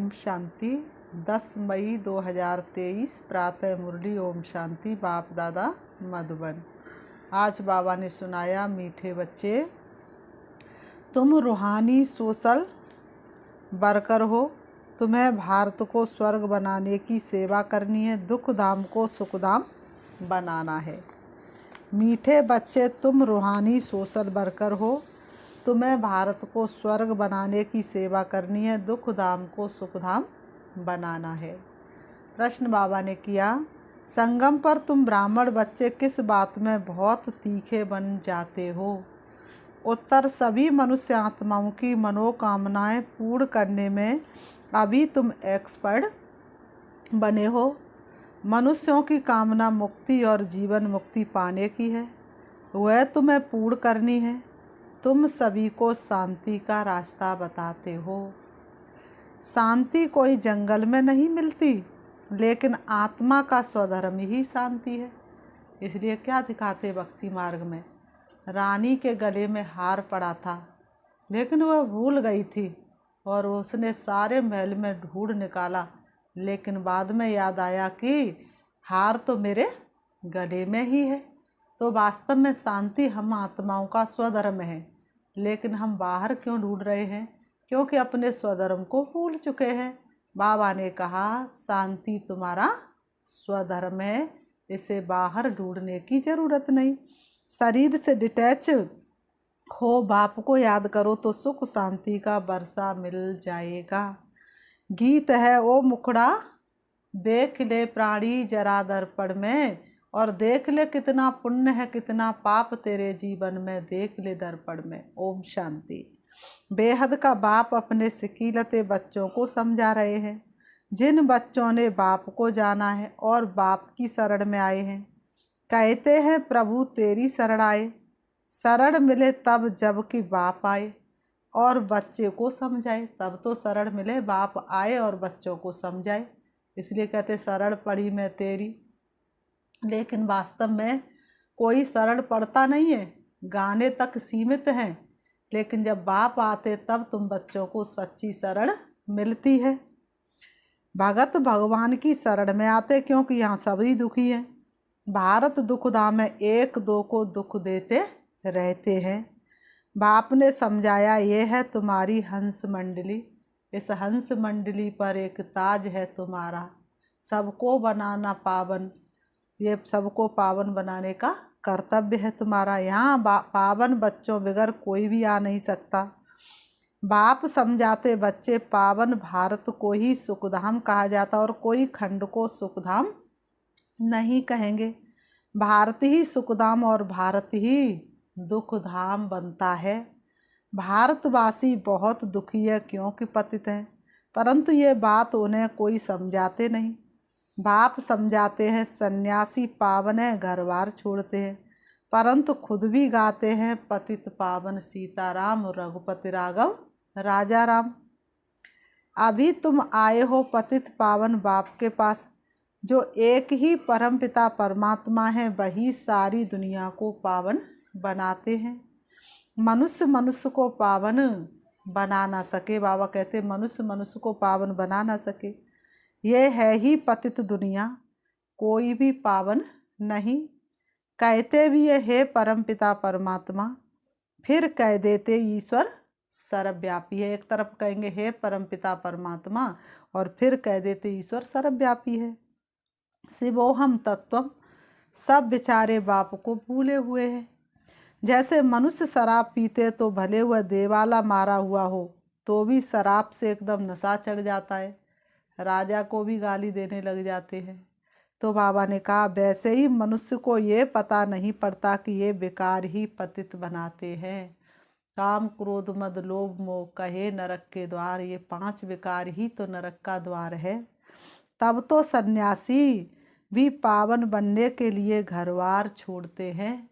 ओम शांति। 10 मई 2023 प्रातः मुरली। ओम शांति। बाप दादा मधुबन। आज बाबा ने सुनाया, मीठे बच्चे, तुम रूहानी सोशल वर्कर हो। तुम्हें भारत को स्वर्ग बनाने की सेवा करनी है, दुख धाम को सुखधाम बनाना है। मीठे बच्चे, तुम रूहानी सोशल वर्कर हो। तुम्हें भारत को स्वर्ग बनाने की सेवा करनी है, दुख धाम को सुखधाम बनाना है। प्रश्न बाबा ने किया, संगम पर तुम ब्राह्मण बच्चे किस बात में बहुत तीखे बन जाते हो? उत्तर, सभी मनुष्य आत्माओं की मनोकामनाएं पूर्ण करने में अभी तुम एक्सपर्ट बने हो। मनुष्यों की कामना मुक्ति और जीवन मुक्ति पाने की है, वह तुम्हें पूर्ण करनी है। तुम सभी को शांति का रास्ता बताते हो। शांति कोई जंगल में नहीं मिलती, लेकिन आत्मा का स्वधर्म ही शांति है। इसलिए क्या दिखाते भक्ति मार्ग में? रानी के गले में हार पड़ा था, लेकिन वह भूल गई थी और उसने सारे महल में ढूंढ निकाला, लेकिन बाद में याद आया कि हार तो मेरे गले में ही है। तो वास्तव में शांति हम आत्माओं का स्वधर्म है, लेकिन हम बाहर क्यों ढूंढ रहे हैं? क्योंकि अपने स्वधर्म को भूल चुके हैं। बाबा ने कहा, शांति तुम्हारा स्वधर्म है, इसे बाहर ढूंढने की जरूरत नहीं। शरीर से डिटैच हो, बाप को याद करो तो सुख शांति का वर्षा मिल जाएगा। गीत है, ओ मुखड़ा देख ले प्राणी जरा दर्पण में, और देख ले कितना पुण्य है कितना पाप तेरे जीवन में, देख ले दर्पण में। ओम शांति। बेहद का बाप अपने सिकीलते बच्चों को समझा रहे हैं, जिन बच्चों ने बाप को जाना है और बाप की शरण में आए हैं। कहते हैं, प्रभु तेरी शरण आए, शरण मिले तब जब कि बाप आए और बच्चे को समझाए। तब तो शरण मिले, बाप आए और बच्चों को समझाए। इसलिए कहते शरण पड़ी मैं तेरी। लेकिन वास्तव में कोई शरण पड़ता नहीं है, गाने तक सीमित हैं। लेकिन जब बाप आते तब तुम बच्चों को सच्ची शरण मिलती है। भगत भगवान की शरण में आते, क्योंकि यहाँ सभी दुखी हैं। भारत दुखधाम है, एक दो को दुख देते रहते हैं। बाप ने समझाया, ये है तुम्हारी हंस मंडली। इस हंस मंडली पर एक ताज है तुम्हारा, सबको बनाना पावन। ये सबको पावन बनाने का कर्तव्य है तुम्हारा। यहाँ पावन बच्चों बगैर कोई भी आ नहीं सकता। बाप समझाते, बच्चे, पावन भारत को ही सुखधाम कहा जाता और कोई खंड को सुखधाम नहीं कहेंगे। भारत ही सुखधाम और भारत ही दुखधाम बनता है। भारतवासी बहुत दुखी है क्योंकि पतित हैं, परंतु ये बात उन्हें कोई समझाते नहीं। बाप समझाते हैं, सन्यासी पावन है, घर बार छोड़ते हैं, परंतु खुद भी गाते हैं, पतित पावन सीताराम, रघुपति राघव राजा राम। अभी तुम आए हो पतित पावन बाप के पास, जो एक ही परमपिता परमात्मा है, वही सारी दुनिया को पावन बनाते हैं। मनुष्य मनुष्य को पावन बना ना सके। बाबा कहते मनुष्य मनुष्य को पावन बना ना सके। ये है ही पतित दुनिया, कोई भी पावन नहीं। कहते भी ये है परमपिता परमात्मा, फिर कह देते ईश्वर सर्वव्यापी है। एक तरफ कहेंगे हे परमपिता परमात्मा और फिर कह देते ईश्वर सर्वव्यापी है। शिवोहम तत्वम, सब बेचारे बाप को भूले हुए हैं। जैसे मनुष्य शराब पीते तो भले हुआ देवाला मारा हुआ हो तो भी शराब से एकदम नशा चढ़ जाता है, राजा को भी गाली देने लग जाते हैं। तो बाबा ने कहा, वैसे ही मनुष्य को ये पता नहीं पड़ता कि ये बेकार ही पतित बनाते हैं। काम क्रोध मद लोभ मोह कहे नरक के द्वार, ये 5 विकार ही तो नरक का द्वार है। तब तो सन्यासी भी पावन बनने के लिए घरवार छोड़ते हैं,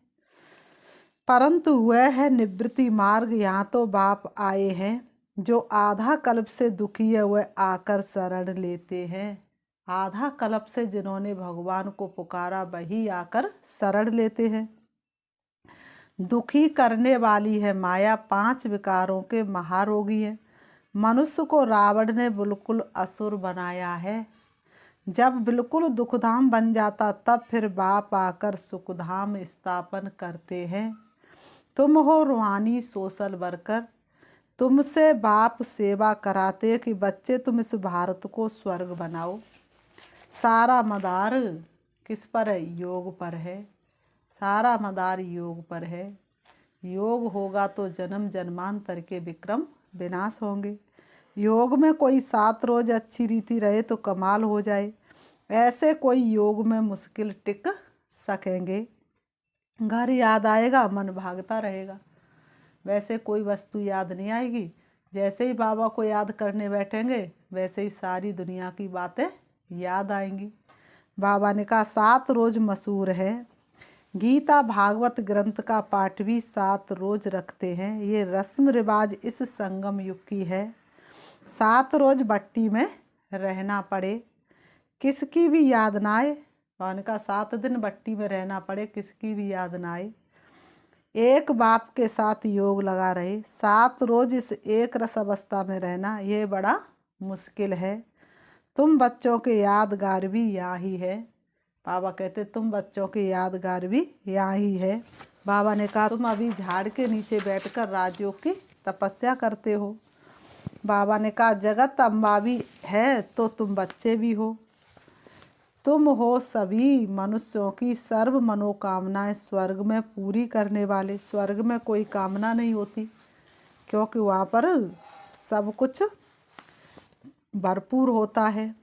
परंतु वह है निवृत्ति मार्ग। यहाँ तो बाप आए हैं, जो आधा कल्प से दुखी है वह आकर शरण लेते हैं। आधा कल्प से जिन्होंने भगवान को पुकारा वही आकर शरण लेते हैं। दुखी करने वाली है माया, 5 विकारों के महारोगी है। मनुष्य को रावण ने बिल्कुल असुर बनाया है। जब बिल्कुल दुखधाम बन जाता तब फिर बाप आकर सुखधाम स्थापन करते हैं। तुम हो रूहानी सोशल वर्कर, तुमसे बाप सेवा कराते कि बच्चे तुम इस भारत को स्वर्ग बनाओ। सारा मदार किस पर है? योग पर है। सारा मदार योग पर है। योग होगा तो जन्म जन्मांतर के विक्रम विनाश होंगे। योग में कोई 7 रोज अच्छी रीति रहे तो कमाल हो जाए, ऐसे कोई योग में मुश्किल टिक सकेंगे। घर याद आएगा, मन भागता रहेगा। वैसे कोई वस्तु याद नहीं आएगी। जैसे ही बाबा को याद करने बैठेंगे वैसे ही सारी दुनिया की बातें याद आएंगी। बाबा ने कहा 7 रोज मशहूर है। गीता भागवत ग्रंथ का पाठ भी 7 रोज रखते हैं। ये रस्म रिवाज इस संगम युग की है। 7 रोज भट्टी में रहना पड़े, किसकी भी याद ना आए। बाबा का 7 दिन भट्टी में रहना पड़े, किसकी भी याद ना आए। एक बाप के साथ योग लगा रहे, 7 रोज इस एक रस अवस्था में रहना ये बड़ा मुश्किल है। तुम बच्चों के यादगार भी यहाँ ही है। बाबा कहते तुम बच्चों के यादगार भी यहाँ ही है। बाबा ने कहा तुम अभी झाड़ के नीचे बैठकर राजयोग की तपस्या करते हो। बाबा ने कहा जगत अम्बा भी है तो तुम बच्चे भी हो। तुम हो सभी मनुष्यों की सर्व मनोकामनाएं स्वर्ग में पूरी करने वाले। स्वर्ग में कोई कामना नहीं होती क्योंकि वहाँ पर सब कुछ भरपूर होता है।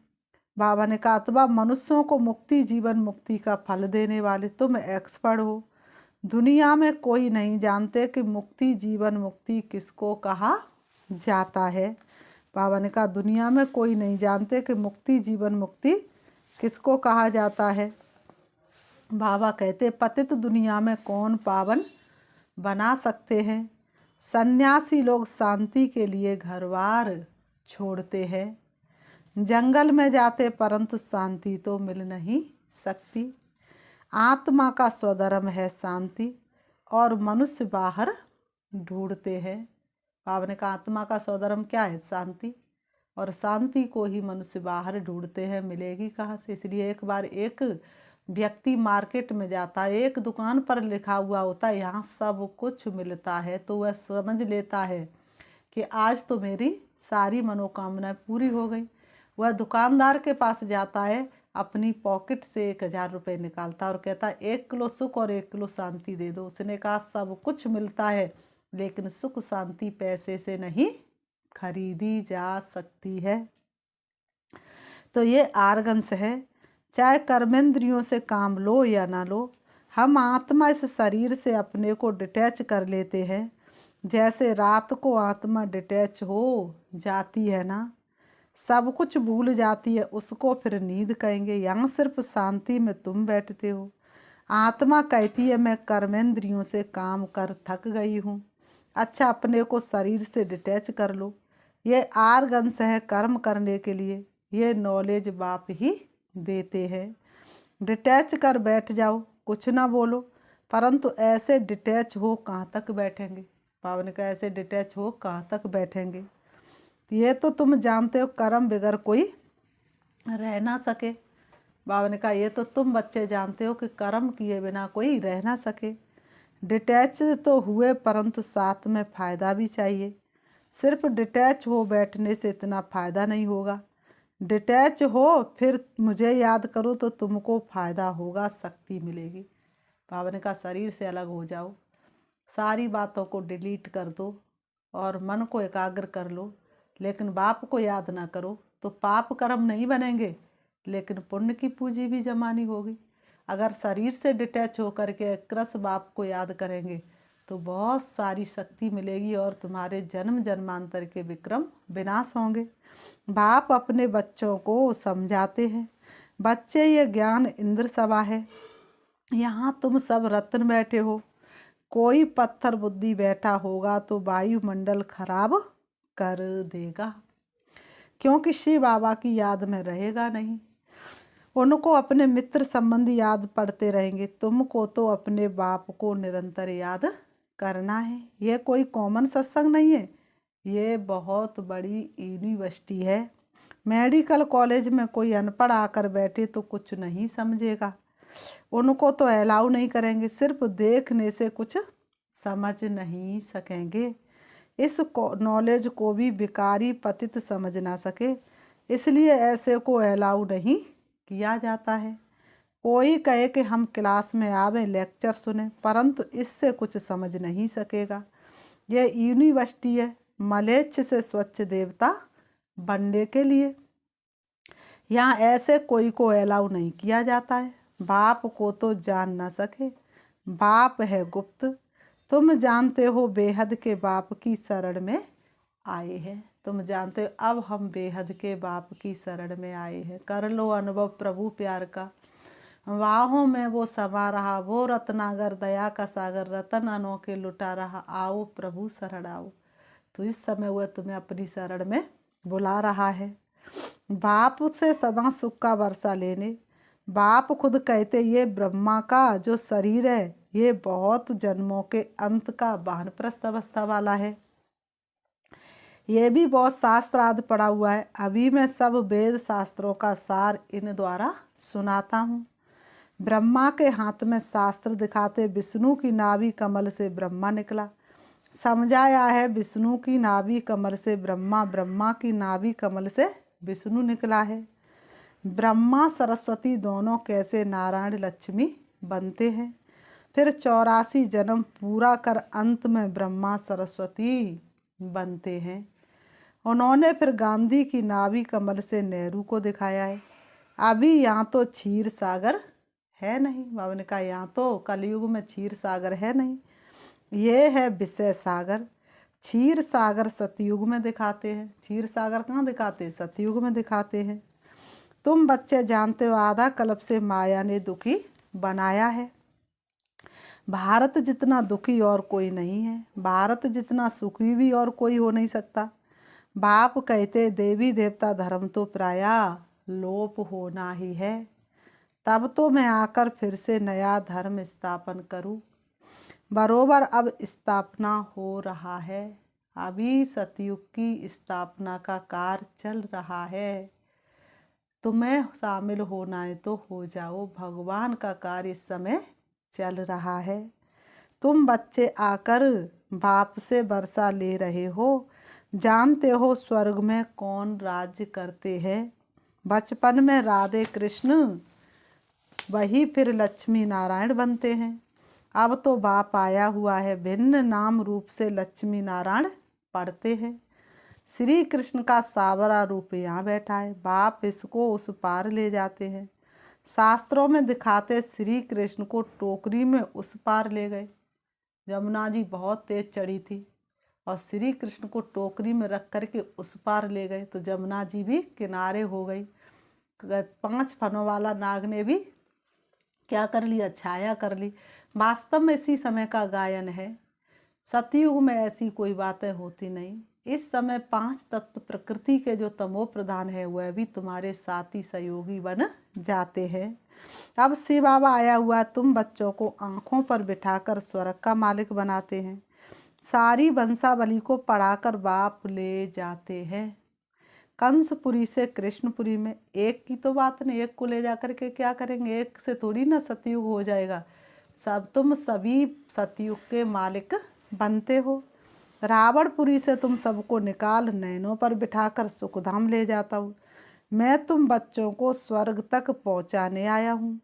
बाबा ने कहा अथवा मनुष्यों को मुक्ति जीवन मुक्ति का फल देने वाले तुम एक्सपर्ट हो। दुनिया में कोई नहीं जानते कि मुक्ति जीवन मुक्ति किसको कहा जाता है। बाबा ने कहा दुनिया में कोई नहीं जानते कि मुक्ति जीवन मुक्ति किसको कहा जाता है। बाबा कहते पतित दुनिया में कौन पावन बना सकते हैं। सन्यासी लोग शांति के लिए घरबार छोड़ते हैं, जंगल में जाते परंतु शांति तो मिल नहीं सकती। आत्मा का स्वधर्म है शांति और मनुष्य बाहर ढूंढते हैं। बाबा ने कहा आत्मा का स्वधर्म क्या है? शांति, और शांति को ही मनुष्य बाहर ढूंढते हैं, मिलेगी कहाँ से। इसलिए एक बार एक व्यक्ति मार्केट में जाता है, एक दुकान पर लिखा हुआ होता है यहाँ सब कुछ मिलता है, तो वह समझ लेता है कि आज तो मेरी सारी मनोकामनाएं पूरी हो गई। वह दुकानदार के पास जाता है, अपनी पॉकेट से 1000 रुपये निकालता और कहता है 1 किलो सुख और 1 किलो शांति दे दो। उसने कहा सब कुछ मिलता है लेकिन सुख शांति पैसे से नहीं खरीदी जा सकती है। तो ये आर्गन्स है, चाहे कर्मेंद्रियों से काम लो या ना लो, हम आत्मा इस शरीर से अपने को डिटैच कर लेते हैं। जैसे रात को आत्मा डिटैच हो जाती है ना, सब कुछ भूल जाती है, उसको फिर नींद कहेंगे। यहाँ सिर्फ शांति में तुम बैठते हो। आत्मा कहती है मैं कर्मेंद्रियों से काम कर थक गई हूँ। अच्छा अपने को शरीर से डिटैच कर लो। ये आर्गन्स है कर्म करने के लिए, ये नॉलेज बाप ही देते हैं। डिटैच कर बैठ जाओ, कुछ ना बोलो, परंतु ऐसे डिटैच हो कहाँ तक बैठेंगे। बाबा ने कहा ऐसे डिटैच हो कहाँ तक बैठेंगे। ये तो तुम जानते हो कर्म बगैर कोई रह ना सके। बाबा ने कहा ये तो तुम बच्चे जानते हो कि कर्म किए बिना कोई रह ना सके। डिटैच तो हुए परंतु साथ में फ़ायदा भी चाहिए। सिर्फ डिटैच हो बैठने से इतना फ़ायदा नहीं होगा। डिटैच हो फिर मुझे याद करो तो तुमको फ़ायदा होगा, शक्ति मिलेगी। बाबा ने कहा शरीर से अलग हो जाओ, सारी बातों को डिलीट कर दो और मन को एकाग्र कर लो, लेकिन बाप को याद ना करो तो पाप कर्म नहीं बनेंगे लेकिन पुण्य की पूंजी भी जमानी होगी। अगर शरीर से डिटैच होकर के कृष्ण बाप को याद करेंगे तो बहुत सारी शक्ति मिलेगी और तुम्हारे जन्म जन्मांतर के विक्रम विनाश होंगे। बाप अपने बच्चों को समझाते हैं, बच्चे ये ज्ञान इंद्र सभा है, यहाँ तुम सब रत्न बैठे हो। कोई पत्थर बुद्धि बैठा होगा तो वायुमंडल खराब कर देगा, क्योंकि शिव बाबा की याद में रहेगा नहीं। उनको अपने मित्र संबंधी याद पड़ते रहेंगे, तुमको तो अपने बाप को निरंतर याद करना है। यह कोई कॉमन सत्संग नहीं है, ये बहुत बड़ी यूनिवर्सिटी है। मेडिकल कॉलेज में कोई अनपढ़ आकर बैठे तो कुछ नहीं समझेगा, उनको तो अलाउ नहीं करेंगे, सिर्फ देखने से कुछ समझ नहीं सकेंगे। इस नॉलेज को भी भिखारी पतित समझ ना सके, इसलिए ऐसे को अलाउ नहीं किया जाता है। कोई कहे कि हम क्लास में आवे लेक्चर सुने, परंतु इससे कुछ समझ नहीं सकेगा। यह यूनिवर्सिटी है मलेच्छ से स्वच्छ देवता बनने के लिए। यहाँ ऐसे कोई को अलाउ नहीं किया जाता है। बाप को तो जान ना सके, बाप है गुप्त। तुम जानते हो बेहद के बाप की शरण में आए हैं। तुम जानते हो अब हम बेहद के बाप की शरण में आए हैं। कर लो अनुभव प्रभु प्यार का, वाहों में वो समा रहा, वो रत्नागर दया का सागर, रतन अनोखे लुटा रहा, आओ प्रभु शरण आओ। तो इस समय वह तुम्हें अपनी शरण में बुला रहा है। बाप से सदा सुख का वर्षा लेने, बाप खुद कहते ये ब्रह्मा का जो शरीर है ये बहुत जन्मों के अंत का वानप्रस्थ अवस्था वाला है। ये भी बहुत शास्त्र आदि पढ़ा हुआ है। अभी मैं सब वेद शास्त्रों का सार इन द्वारा सुनाता हूँ। ब्रह्मा के हाथ में शास्त्र दिखाते विष्णु की नाभि कमल से ब्रह्मा निकला। समझाया है विष्णु की नाभि कमल से ब्रह्मा, ब्रह्मा की नाभि कमल से विष्णु निकला है। ब्रह्मा सरस्वती दोनों कैसे नारायण लक्ष्मी बनते हैं। फिर 84 जन्म पूरा कर अंत में ब्रह्मा सरस्वती बनते हैं। उन्होंने फिर गांधी की नाभि कमल से नेहरू को दिखाया है। अभी यहाँ तो क्षीर सागर है नहीं। बाबा ने कहा यहाँ तो कलयुग में क्षीर सागर है नहीं, ये है विषय सागर। क्षीर सागर सतयुग में दिखाते हैं। क्षीर सागर कहाँ दिखाते हैं? सतयुग में दिखाते हैं। तुम बच्चे जानते हो आधा कल्प से माया ने दुखी बनाया है। भारत जितना दुखी और कोई नहीं है, भारत जितना सुखी भी और कोई हो नहीं सकता। बाप कहते देवी देवता धर्म तो प्राया लोप होना ही है, तब तो मैं आकर फिर से नया धर्म स्थापन करूं। बरोबर अब स्थापना हो रहा है, अभी सतयुग की स्थापना का कार्य चल रहा है। तुम्हें शामिल होना है तो हो जाओ, भगवान का कार्य इस समय चल रहा है। तुम बच्चे आकर बाप से वर्षा ले रहे हो। जानते हो स्वर्ग में कौन राज्य करते हैं? बचपन में राधे कृष्ण, वही फिर लक्ष्मी नारायण बनते हैं। अब तो बाप आया हुआ है, भिन्न नाम रूप से लक्ष्मी नारायण पढ़ते हैं। श्री कृष्ण का सावरा रूप यहाँ बैठा है, बाप इसको उस पार ले जाते हैं। शास्त्रों में दिखाते श्री कृष्ण को टोकरी में उस पार ले गए। जमुना जी बहुत तेज चढ़ी थी और श्री कृष्ण को टोकरी में रख कर के उस पार ले गए, तो जमुना जी भी किनारे हो गई। 5 फनों वाला नाग ने भी क्या कर लिया? छाया कर ली। वास्तव में इसी समय का गायन है। सतयुग में ऐसी कोई बातें होती नहीं। इस समय 5 तत्व प्रकृति के जो तमो प्रधान है वह भी तुम्हारे साथी सहयोगी बन जाते हैं। अब शिव बाबा आया हुआ, तुम बच्चों को आंखों पर बिठाकर स्वर्ग का मालिक बनाते हैं। सारी वंशावली को पढ़ाकर बाप ले जाते हैं कंसपुरी से कृष्णपुरी में। एक की तो बात नहीं, एक को ले जाकर के क्या करेंगे? एक से थोड़ी ना सतयुग हो जाएगा। तुम सभी सतयुग के मालिक बनते हो। रावणपुरी से तुम सबको निकाल नैनों पर बिठाकर सुखधाम ले जाता हूँ। मैं तुम बच्चों को स्वर्ग तक पहुँचाने आया हूँ।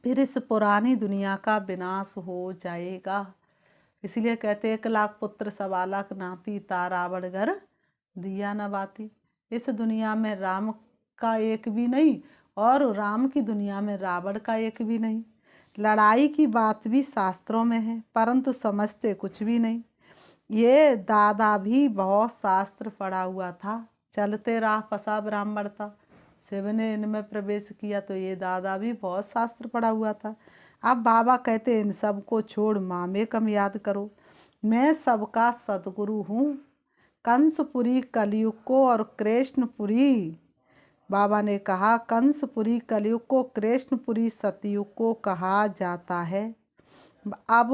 फिर इस पुरानी दुनिया का विनाश हो जाएगा। इसीलिए कहते 1 लाख पुत्र 1.25 लाख नाती, ता रावण घर दिया न बाती। इस दुनिया में राम का एक भी नहीं और राम की दुनिया में रावण का एक भी नहीं। लड़ाई की बात भी शास्त्रों में है, परंतु समझते कुछ भी नहीं। ये दादा भी बहुत शास्त्र पढ़ा हुआ था, चलते राह फंसा ब्राह्मण था, शिव ने इनमें प्रवेश किया, तो ये दादा भी बहुत शास्त्र पढ़ा हुआ था। अब बाबा कहते इन सब को छोड़ मामे कम याद करो, मैं सबका सदगुरु हूँ। कंसपुरी कलयुग को और कृष्णपुरी, बाबा ने कहा कंसपुरी कलयुग को, कृष्णपुरी सतयुग को कहा जाता है। अब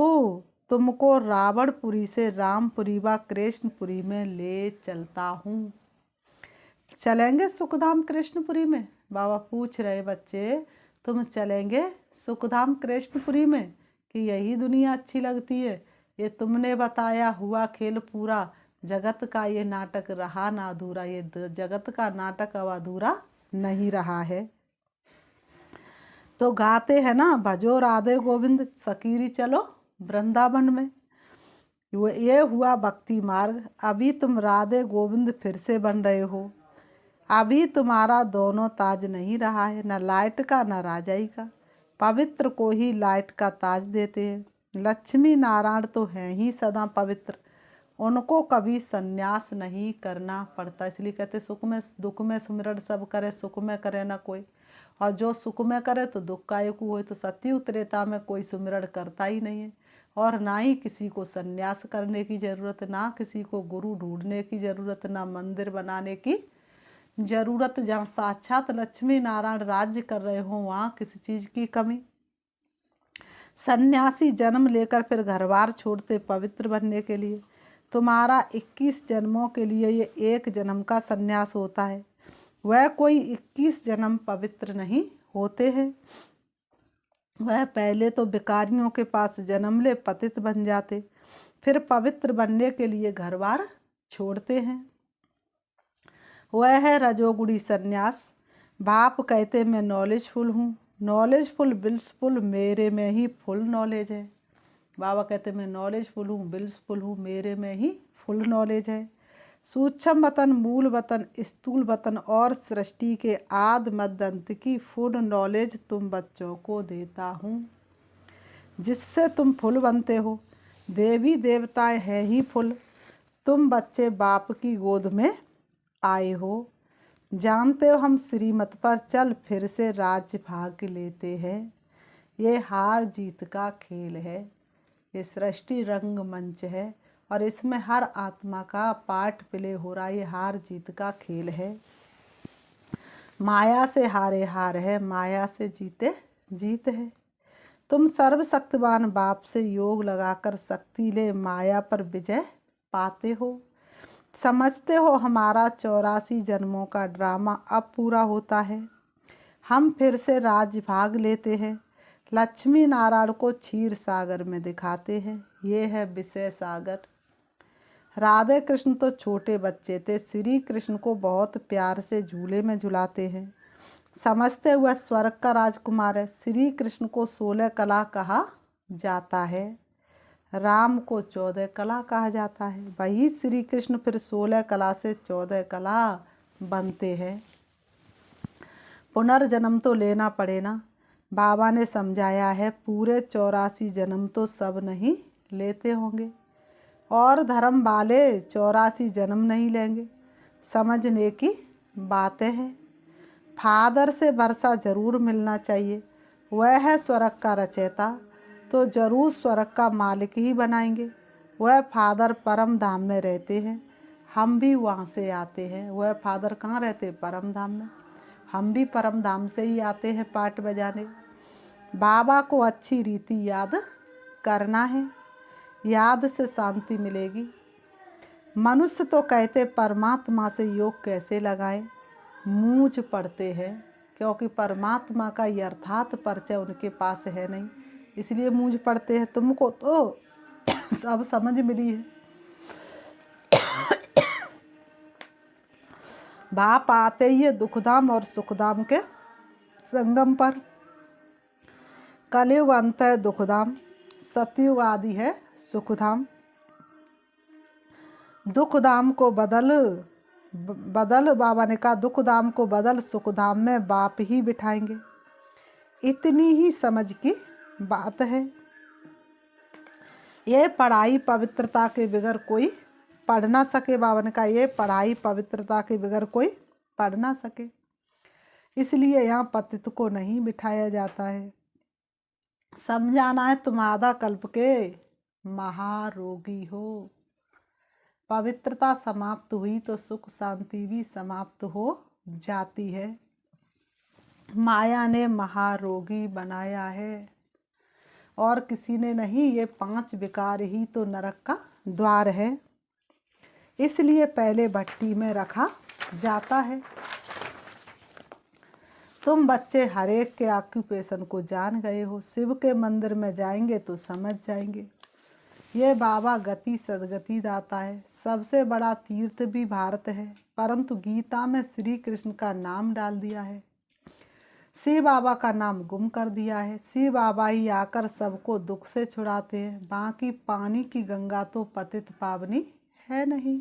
तुमको रावणपुरी से रामपुरी व कृष्णपुरी में ले चलता हूँ। चलेंगे सुखधाम कृष्णपुरी में? बाबा पूछ रहे बच्चे तुम चलेंगे सुखधाम कृष्णपुरी में कि यही दुनिया अच्छी लगती है? ये तुमने बताया हुआ खेल पूरा, जगत का ये नाटक रहा ना अधूरा। ये जगत का नाटक अब अधूरा नहीं रहा है। तो गाते हैं ना, भजो राधे गोविंद सकीरी चलो वृंदावन में। ये हुआ भक्ति मार्ग। अभी तुम राधे गोविंद फिर से बन रहे हो। अभी तुम्हारा दोनों ताज नहीं रहा है, न लाइट का न राजाई का। पवित्र को ही लाइट का ताज देते हैं। लक्ष्मी नारायण तो हैं ही सदा पवित्र, उनको कभी संन्यास नहीं करना पड़ता। इसलिए कहते सुख में दुख में सुमिरन सब करे, सुख में करे ना कोई। और जो सुख में करे तो दुख का एक हो। तो सत्युग त्रेता में कोई सुमिरन करता ही नहीं है, और ना ही किसी को संन्यास करने की ज़रूरत, ना किसी को गुरु ढूंढने की ज़रूरत, ना मंदिर बनाने की ज़रूरत। जहाँ साक्षात लक्ष्मी नारायण राज्य कर रहे हो वहाँ किसी चीज़ की कमी। सन्यासी जन्म लेकर फिर घर बार छोड़ते पवित्र बनने के लिए। तुम्हारा 21 जन्मों के लिए ये एक जन्म का सन्यास होता है। वह कोई 21 जन्म पवित्र नहीं होते हैं। वह पहले तो भिखारियों के पास जन्म ले पतित बन जाते, फिर पवित्र बनने के लिए घर बार छोड़ते हैं। वह है रजोगुणी सन्यास। बाप कहते मैं नॉलेजफुल हूँ, नॉलेजफुल बिल्सफुल मेरे में ही फुल नॉलेज है। बाबा कहते मैं नॉलेजफुल हूँ, बिल्सफुल हूँ, मेरे में ही फुल नॉलेज है। सूक्ष्म वतन, मूल वतन, स्थूल वतन और सृष्टि के आदि मध्य अंत की फुल नॉलेज तुम बच्चों को देता हूँ, जिससे तुम फुल बनते हो। देवी देवताएं हैं ही फुल, तुम बच्चे बाप की गोद में आए हो। जानते हो हम श्रीमत पर चल फिर से राज्य भाग लेते हैं। ये हार जीत का खेल है, ये सृष्टि रंग मंच है, और इसमें हर आत्मा का पार्ट प्ले हो रहा है। ये हार जीत का खेल है। माया से हारे हार है, माया से जीते जीत है। तुम सर्वशक्तिवान बाप से योग लगाकर शक्ति ले माया पर विजय पाते हो। समझते हो हमारा 84 जन्मों का ड्रामा अब पूरा होता है। हम फिर से राज्य भाग लेते हैं। लक्ष्मी नारायण को क्षीर सागर में दिखाते हैं। ये है विषय सागर। राधे कृष्ण तो छोटे बच्चे थे, श्री कृष्ण को बहुत प्यार से झूले में झुलाते हैं। समझते हुए स्वर्ग का राजकुमार है। श्री कृष्ण को 16 कला कहा जाता है, राम को 14 कला कहा जाता है। वही श्री कृष्ण फिर 16 कला से 14 कला बनते हैं। पुनर्जन्म तो लेना पड़े ना। बाबा ने समझाया है पूरे 84 जन्म तो सब नहीं लेते होंगे, और धर्म वाले 84 जन्म नहीं लेंगे। समझने की बातें हैं। फादर से वर्षा जरूर मिलना चाहिए, वह है स्वर्ग का रचयिता, तो जरूर स्वर्ग का मालिक ही बनाएंगे। वह फादर परम धाम में रहते हैं, हम भी वहाँ से आते हैं। वह फादर कहाँ रहते? परम धाम में। हम भी परम धाम से ही आते हैं पाठ बजाने। बाबा को अच्छी रीति याद करना है, याद से शांति मिलेगी। मनुष्य तो कहते परमात्मा से योग कैसे लगाएं, मूंझ पड़ते हैं, क्योंकि परमात्मा का यथार्थ परिचय उनके पास है नहीं, इसलिए मूंझ पड़ते हैं। तुमको तो सब समझ मिली है। बाप आते ही दुखधाम और सुखधाम के संगम पर। कलयुग अंत है दुखधाम, सतयुग आदि है सुखधाम। दुखधाम को बदल बाबा ने कहा दुखधाम को बदल सुखधाम में बाप ही बिठाएंगे। इतनी ही समझ की बात है। ये पढ़ाई पवित्रता के बगैर कोई पढ़ ना सके। बाबा ने कहा ये पढ़ाई पवित्रता के बगैर कोई पढ़ ना सके, इसलिए यहाँ पतित को नहीं बिठाया जाता है। समझाना है तुम आधा कल्प के महारोगी हो। पवित्रता समाप्त हुई तो सुख शांति भी समाप्त हो जाती है। माया ने महारोगी बनाया है, और किसी ने नहीं। ये 5 विकार ही तो नरक का द्वार है, इसलिए पहले भट्टी में रखा जाता है। तुम बच्चे हर एक के ऑक्यूपेशन को जान गए हो। शिव के मंदिर में जाएंगे तो समझ जाएंगे। ये बाबा गति सदगति दाता है। सबसे बड़ा तीर्थ भी भारत है, परंतु गीता में श्री कृष्ण का नाम डाल दिया है, शिव बाबा का नाम गुम कर दिया है। शिव बाबा ही आकर सबको दुख से छुड़ाते हैं। बाकी पानी की गंगा तो पतित पावनी है नहीं,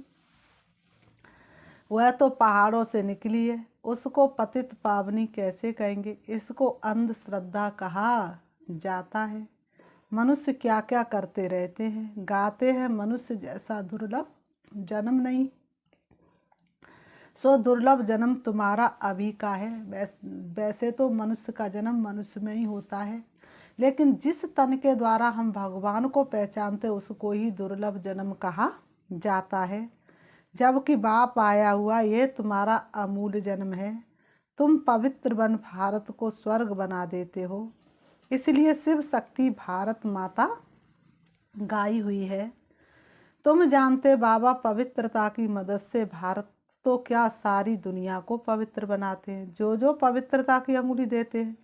वह तो पहाड़ों से निकली है, उसको पतित पावनी कैसे कहेंगे। इसको अंधश्रद्धा कहा जाता है। मनुष्य क्या क्या करते रहते हैं, गाते हैं मनुष्य जैसा दुर्लभ जन्म नहीं। सो दुर्लभ जन्म तुम्हारा अभी का है। वैसे तो मनुष्य का जन्म मनुष्य में ही होता है, लेकिन जिस तन के द्वारा हम भगवान को पहचानते उसको ही दुर्लभ जन्म कहा जाता है। जबकि बाप आया हुआ ये तुम्हारा अमूल्य जन्म है। तुम पवित्र वन भारत को स्वर्ग बना देते हो, इसलिए शिव शक्ति भारत माता गाई हुई है। तुम जानते बाबा पवित्रता की मदद से भारत तो क्या सारी दुनिया को पवित्र बनाते हैं। जो जो पवित्रता की अंगुली देते हैं,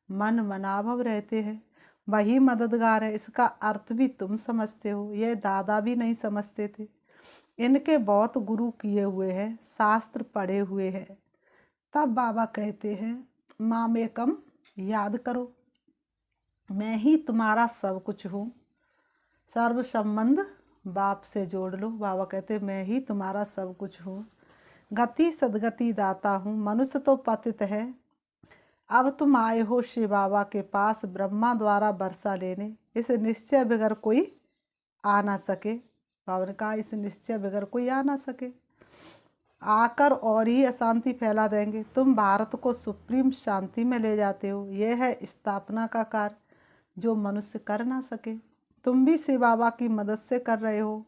मन मनाभव रहते हैं, वही मददगार है। इसका अर्थ भी तुम समझते हो, ये दादा भी नहीं समझते थे। इनके बहुत गुरु किए हुए हैं, शास्त्र पढ़े हुए हैं। तब बाबा कहते हैं माम एकम याद करो, मैं ही तुम्हारा सब कुछ हूँ। सर्व संबंध बाप से जोड़ लो। बाबा कहते मैं ही तुम्हारा सब कुछ हूँ, गति सदगति दाता हूँ। मनुष्य तो पतित है, अब तुम आए हो शिव बाबा के पास ब्रह्मा द्वारा वर्षा लेने। इस निश्चय बगैर कोई आ ना सके। बाबा ने कहा इस निश्चय बगैर कोई आ ना सके, आकर और ही अशांति फैला देंगे। तुम भारत को सुप्रीम शांति में ले जाते हो। यह है स्थापना का कार्य जो मनुष्य कर ना सके। तुम भी शिव बाबा की मदद से कर रहे हो।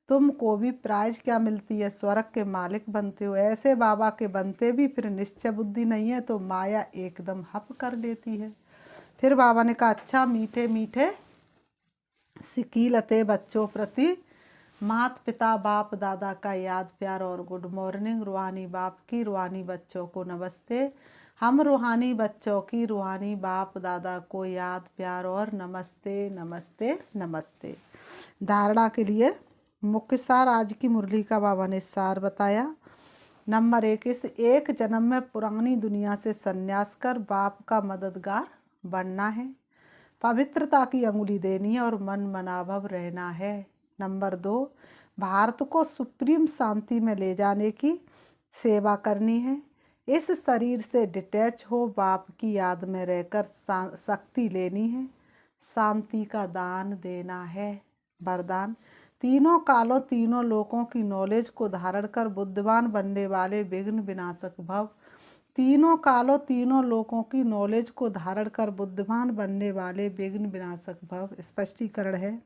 तुमको भी प्राइज क्या मिलती है, स्वर्ग के मालिक बनते हो। ऐसे बाबा के बनते भी फिर निश्चय बुद्धि नहीं है तो माया एकदम हप कर लेती है। फिर बाबा ने कहा अच्छा मीठे मीठे सिकीलते बच्चों प्रति माता पिता बाप दादा का याद प्यार और गुड मॉर्निंग। रूहानी बाप की रूहानी बच्चों को नमस्ते। हम रूहानी बच्चों की रूहानी बाप दादा को याद प्यार और नमस्ते नमस्ते नमस्ते। धारणा के लिए मुख्य सार आज की मुरली का बाबा ने सार बताया। नंबर 1, इस एक जन्म में पुरानी दुनिया से संन्यास कर बाप का मददगार बनना है, पवित्रता की अंगुली देनी है और मन मनाभव रहना है। नंबर 2, भारत को सुप्रीम शांति में ले जाने की सेवा करनी है। इस शरीर से डिटैच हो बाप की याद में रहकर शक्ति लेनी है, शांति का दान देना है। वरदान, तीनों कालों तीनों लोकों की नॉलेज को धारण कर बुद्धिमान बनने वाले विघ्न विनाशक भव। तीनों कालों तीनों लोकों की नॉलेज को धारण कर बुद्धिमान बनने वाले विघ्न विनाशक भव। स्पष्टीकरण है,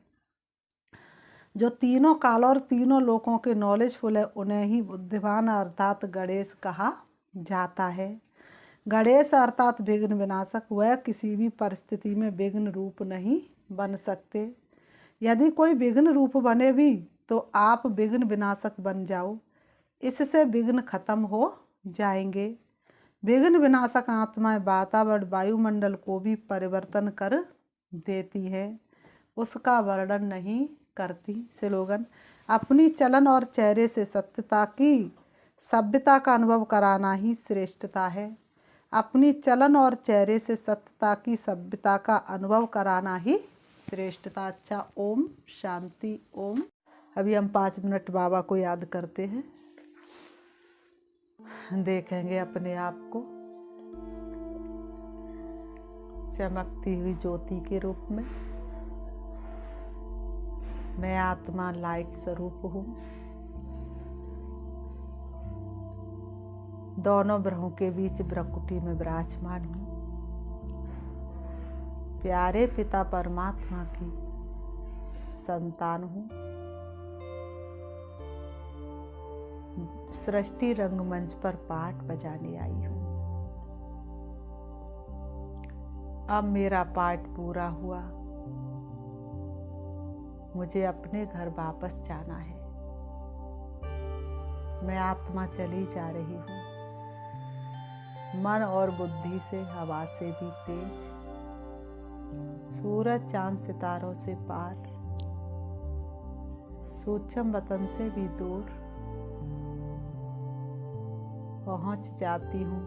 जो तीनों कालों और तीनों लोकों के नॉलेजफुल है उन्हें ही बुद्धिमान अर्थात गणेश कहा जाता है। गणेश अर्थात विघ्न विनाशक, वह किसी भी परिस्थिति में विघ्न रूप नहीं बन सकते। यदि कोई विघ्न रूप बने भी तो आप विघ्न विनाशक बन जाओ, इससे विघ्न खत्म हो जाएंगे। विघ्न विनाशक आत्माएं वातावरण वायुमंडल को भी परिवर्तन कर देती है, उसका वर्णन नहीं करती। स्लोगन, अपनी चलन और चेहरे से सत्यता की सभ्यता का अनुभव कराना ही श्रेष्ठता है। अपनी चलन और चेहरे से सत्यता की सभ्यता का अनुभव कराना ही श्रेष्ठता। अच्छा, ओम शांति ओम। अभी हम 5 मिनट बाबा को याद करते हैं, देखेंगे अपने आप को चमकती हुई ज्योति के रूप में। मैं आत्मा लाइट स्वरूप हूँ, दोनों ग्रहों के बीच ब्रह्मकुटी में विराजमान हूँ। प्यारे पिता परमात्मा की संतान हूँ। सृष्टि रंगमंच पर पाठ बजाने आई हूँ। अब मेरा पाठ पूरा हुआ। मुझे अपने घर वापस जाना है। मैं आत्मा चली जा रही हूँ, मन और बुद्धि से हवा से भी तेज, सूरज चांद सितारों से पार, सूक्ष्म वतन से भी दूर पहुंच जाती हूँ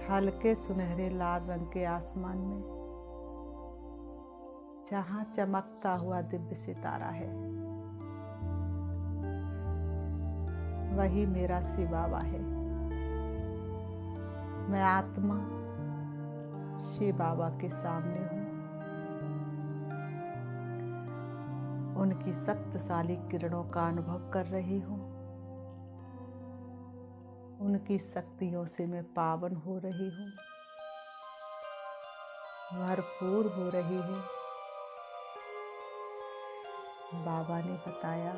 हल्के सुनहरे लाल रंग के आसमान में, जहाँ चमकता हुआ दिव्य सितारा है। वही मेरा शिव बाबा है। मैं आत्मा शिव बाबा के सामने हूँ। उनकी शक्तिशाली किरणों का अनुभव कर रही हूँ। उनकी शक्तियों से मैं पावन हो रही हूँ, भरपूर हो रही हूँ। बाबा ने बताया,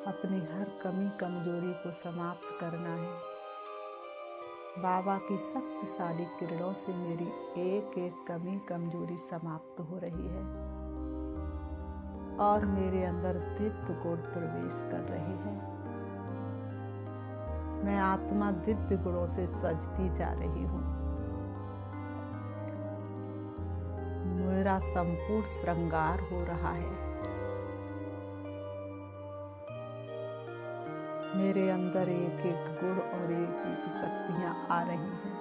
अपनी हर कमी कमजोरी को समाप्त करना है। बाबा की शक्तिशाली किरणों से मेरी एक एक कमी कमजोरी समाप्त हो रही है और मेरे अंदर दिव्य गुण प्रवेश कर रहे हैं। मैं आत्मा दिव्य गुणों से सजती जा रही हूँ। मेरा संपूर्ण श्रृंगार हो रहा है। मेरे अंदर एक एक गुण और एक एक शक्तियाँ आ रही हैं।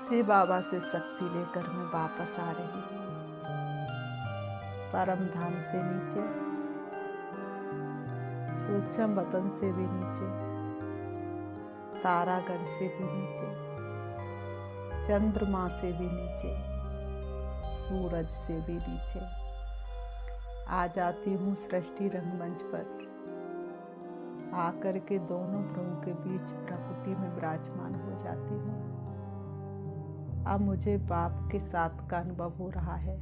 शिव बाबा से शक्ति लेकर मैं वापस आ रही हूँ। परम धाम से नीचे, सूक्ष्म वतन से भी नीचे, तारागढ़ से भी नीचे, चंद्रमा से भी नीचे, सूरज से भी नीचे आ जाती हूँ सृष्टि रंगमंच पर। आकर के दोनों भ्रुओं के बीच प्रकृति में विराजमान हो जाती हूँ। अब मुझे बाप के साथ का अनुभव हो रहा है।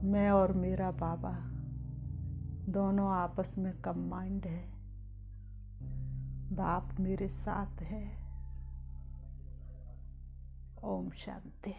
मैं और मेरा बाबा दोनों आपस में कंबाइंड है। बाप मेरे साथ है। ओम शांति।